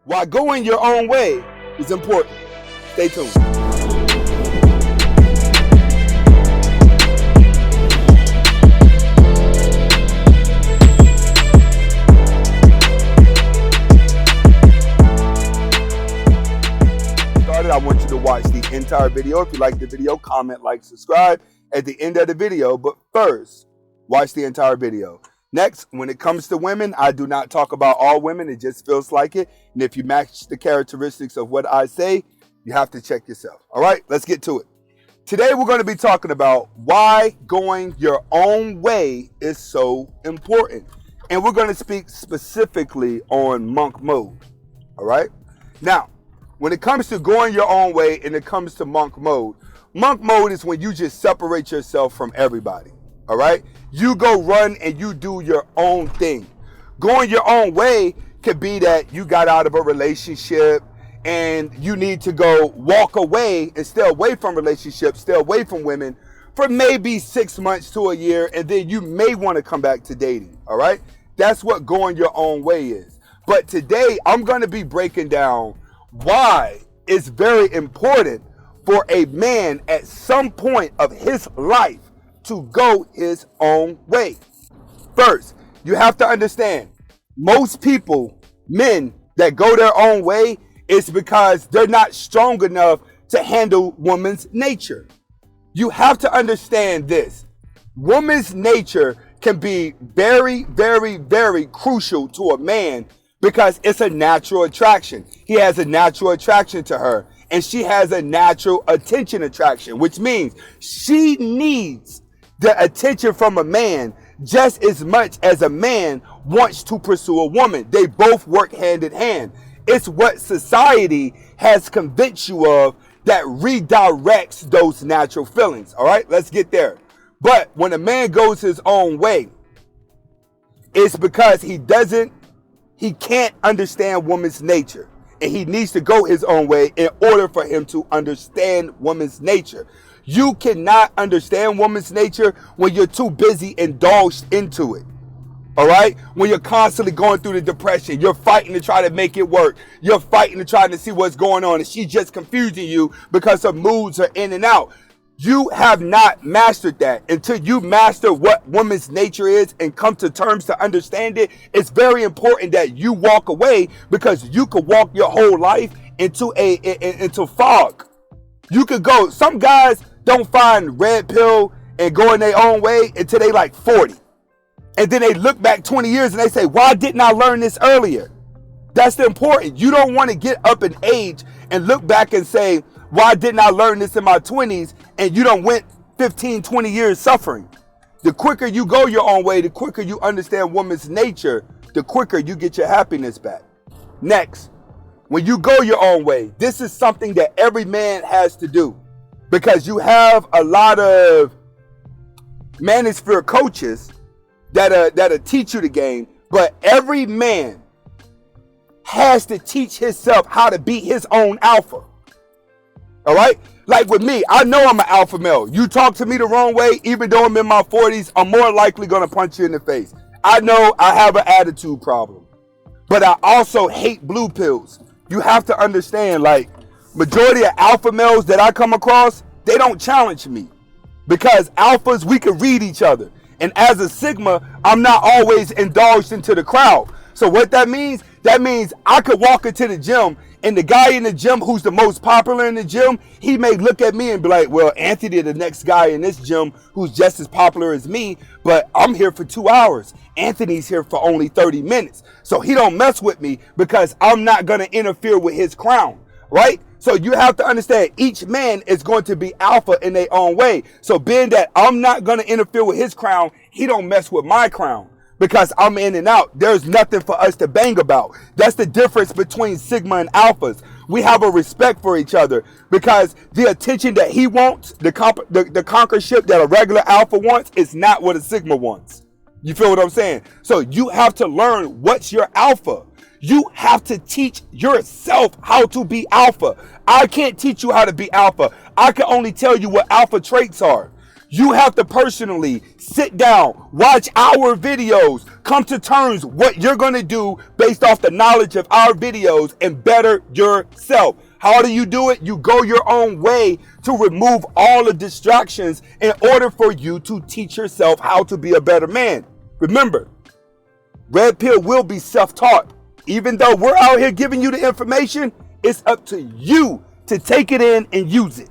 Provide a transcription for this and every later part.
why going your own way is important. Stay tuned. I want you to watch the entire video. If you like the video, comment, like, subscribe at the end of the video. But first, watch the entire video. Next, when it comes to women, I do not talk about all women. It just feels like it. And if you match the characteristics of what I say, you have to check yourself. All right, let's get to it. Today, we're going to be talking about why going your own way is so important. And we're going to speak specifically on monk mode. All right. Now, when it comes to going your own way and it comes to monk mode is when you just separate yourself from everybody. All right. You go run and you do your own thing. Going your own way could be that you got out of a relationship and you need to go walk away and stay away from relationships, stay away from women for maybe 6 months to a year. And then you may want to come back to dating. All right. That's what going your own way is. But today I'm going to be breaking down why it's very important for a man at some point of his life to go his own way. First, you have to understand, most people, men that go their own way, is because they're not strong enough to handle woman's nature. You have to understand this. Woman's nature can be very, very, very crucial to a man because it's a natural attraction. He has a natural attraction to her, and she has a natural attention attraction, which means she needs the attention from a man just as much as a man wants to pursue a woman. They both work hand in hand. It's what society has convinced you of that redirects those natural feelings. All right, let's get there. But when a man goes his own way, it's because he can't understand woman's nature. And he needs to go his own way in order for him to understand woman's nature. You cannot understand woman's nature when you're too busy indulged into it. All right? When you're constantly going through the depression, you're fighting to try to make it work. You're fighting to try to see what's going on. And she's just confusing you because her moods are in and out. You have not mastered that. Until you master what woman's nature is and come to terms to understand it, it's very important that you walk away, because you could walk your whole life into fog. You could go, some guys don't find red pill and go in their own way until they like 40. And then they look back 20 years and they say, why didn't I learn this earlier? That's the important. You don't want to get up in age and look back and say, why didn't I learn this in my 20s? And you don't went 15, 20 years suffering. The quicker you go your own way, the quicker you understand woman's nature, the quicker you get your happiness back. Next, when you go your own way, this is something that every man has to do, because you have a lot of manosphere coaches that'll teach you the game, but every man has to teach himself how to be his own alpha. All right? Like with me, I know I'm an alpha male. You talk to me the wrong way, even though I'm in my 40s, I'm more likely going to punch you in the face. I know I have an attitude problem, but I also hate blue pills. You have to understand, like, majority of alpha males that I come across, they don't challenge me, because alphas, we can read each other. And as a Sigma, I'm not always indulged into the crowd. So what that means I could walk into the gym, and the guy in the gym who's the most popular in the gym, he may look at me and be like, well, Anthony, the next guy in this gym who's just as popular as me, but I'm here for 2 hours. Anthony's here for only 30 minutes. So he don't mess with me because I'm not going to interfere with his crown, right? So you have to understand, each man is going to be alpha in their own way. So being that I'm not going to interfere with his crown, he don't mess with my crown, because I'm in and out. There's nothing for us to bang about. That's the difference between Sigma and alphas. We have a respect for each other, because the attention that he wants, the conquerorship that a regular alpha wants, is not what a Sigma wants. You feel what I'm saying? So you have to learn what's your alpha. You have to teach yourself how to be alpha. I can't teach you how to be alpha. I can only tell you what alpha traits are. You have to personally sit down, watch our videos, come to terms what you're going to do based off the knowledge of our videos and better yourself. How do you do it? You go your own way to remove all the distractions in order for you to teach yourself how to be a better man. Remember, Red Pill will be self-taught. Even though we're out here giving you the information, it's up to you to take it in and use it.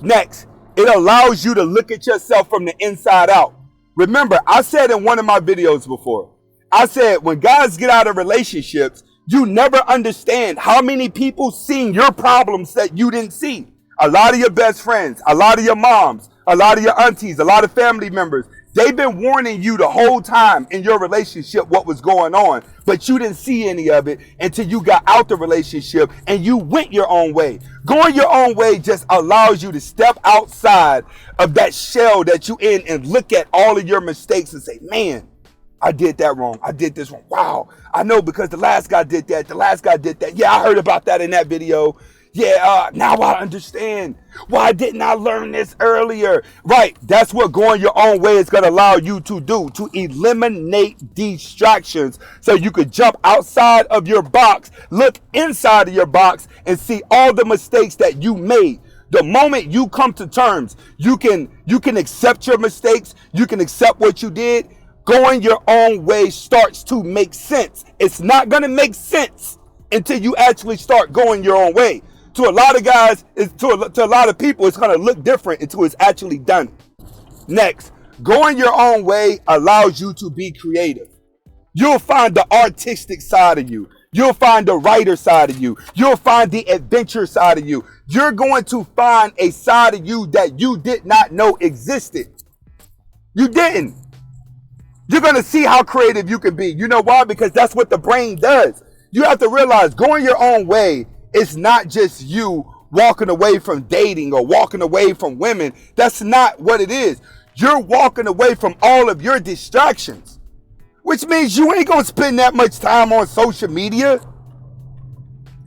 Next, it allows you to look at yourself from the inside out. Remember, I said in one of my videos before, I said when guys get out of relationships, you never understand how many people seen your problems that you didn't see. A lot of your best friends, a lot of your moms, a lot of your aunties, a lot of family members, they've been warning you the whole time in your relationship what was going on, but you didn't see any of it until you got out the relationship and you went your own way. Going your own way just allows you to step outside of that shell that you in and look at all of your mistakes and say, man, I did that wrong. I did this wrong. Wow. I know because the last guy did that. The last guy did that. Yeah, I heard about that in that video. Yeah, now I understand. Why didn't I learn this earlier? Right. That's what going your own way is going to allow you to do, to eliminate distractions so you could jump outside of your box, look inside of your box and see all the mistakes that you made. The moment you come to terms, you can accept your mistakes. You can accept what you did. Going your own way starts to make sense. It's not going to make sense until you actually start going your own way. To a lot of guys, to a lot of people, it's going to look different until it's actually done. Next, going your own way allows you to be creative. You'll find the artistic side of you. You'll find the writer side of you. You'll find the adventure side of you. You're going to find a side of you that you did not know existed. You didn't. You're going to see how creative you can be. You know why? Because that's what the brain does. You have to realize going your own way is not just you walking away from dating or walking away from women. That's not what it is. You're walking away from all of your distractions, which means you ain't going to spend that much time on social media.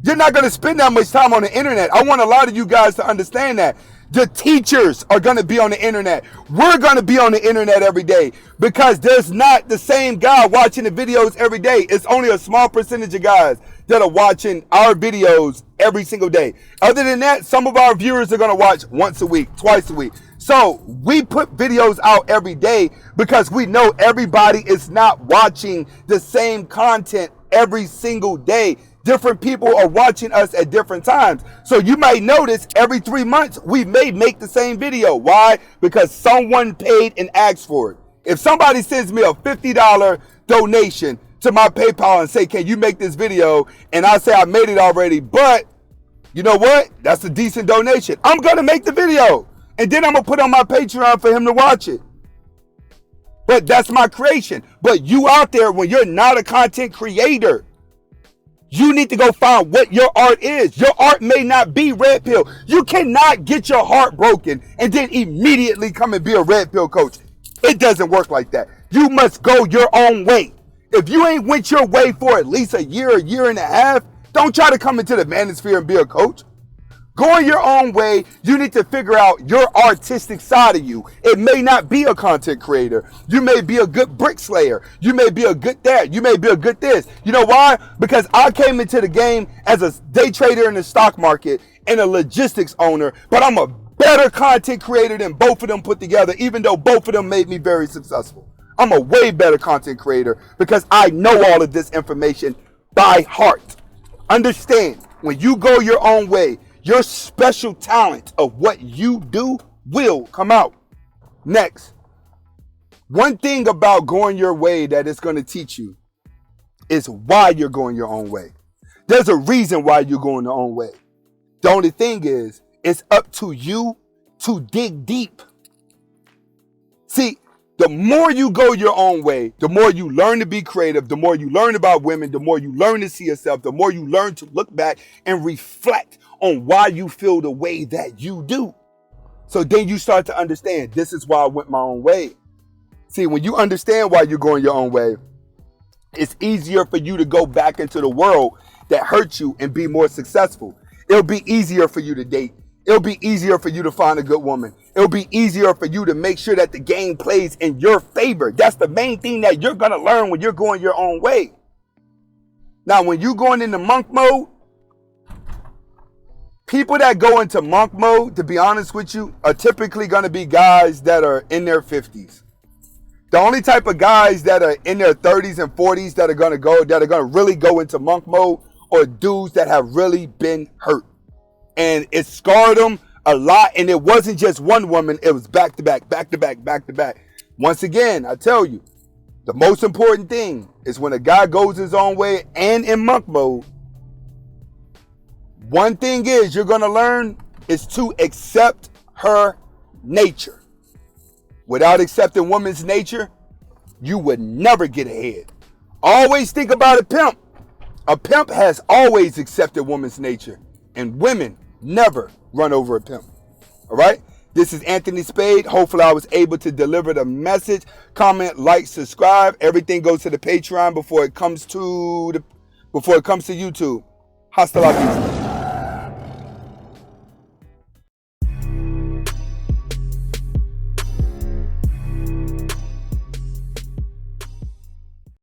You're not going to spend that much time on the internet. I want a lot of you guys to understand that. The teachers are going to be on the internet. We're going to be on the internet every day because there's not the same guy watching the videos every day. It's only a small percentage of guys that are watching our videos every single day. Other than that, some of our viewers are going to watch once a week, twice a week. So we put videos out every day because we know everybody is not watching the same content every single day. Different people are watching us at different times. So you might notice every 3 months, we may make the same video. Why? Because someone paid and asked for it. If somebody sends me a $50 donation to my PayPal and say, can you make this video? And I say I made it already, but you know what? That's a decent donation. I'm going to make the video. And then I'm going to put on my Patreon for him to watch it. But that's my creation. But you out there, when you're not a content creator, you need to go find what your art is. Your art may not be Red Pill. You cannot get your heart broken and then immediately come and be a Red Pill coach. It doesn't work like that. You must go your own way. If you ain't went your way for at least a year and a half, don't try to come into the manosphere and be a coach. Going your own way, you need to figure out your artistic side of you. It may not be a content creator. You may be a good brick slayer. You may be a good that. You may be a good this. You know why? Because I came into the game as a day trader in the stock market and a logistics owner, but I'm a better content creator than both of them put together, even though both of them made me very successful. I'm a way better content creator because I know all of this information by heart. Understand, when you go your own way, your special talent of what you do will come out. Next, one thing about going your way that it's going to teach you is why you're going your own way. There's a reason why you're going your own way. The only thing is, it's up to you to dig deep. See, the more you go your own way, the more you learn to be creative, the more you learn about women, the more you learn to see yourself, the more you learn to look back and reflect on why you feel the way that you do. So then you start to understand, this is why I went my own way. See, when you understand why you're going your own way, it's easier for you to go back into the world that hurt you and be more successful. It'll be easier for you to date. It'll be easier for you to find a good woman. It'll be easier for you to make sure that the game plays in your favor. That's the main thing that you're going to learn when you're going your own way. Now, when you're going into monk mode, people that go into monk mode, to be honest with you, are typically going to be guys that are in their 50s. The only type of guys that are in their 30s and 40s that are going to really go into monk mode are dudes that have really been hurt. And it scarred them a lot. And it wasn't just one woman. It was back to back, back to back, back to back. Once again, I tell you, the most important thing is when a guy goes his own way and in monk mode, one thing is you're going to learn is to accept her nature. Without accepting woman's nature, you would never get ahead. Always think about a pimp. A pimp has always accepted woman's nature. And women never run over a pimp. All right? This is Anthony Spade. Hopefully I was able to deliver the message. Comment, like, subscribe. Everything goes to the Patreon before it comes to YouTube. Hasta la vista.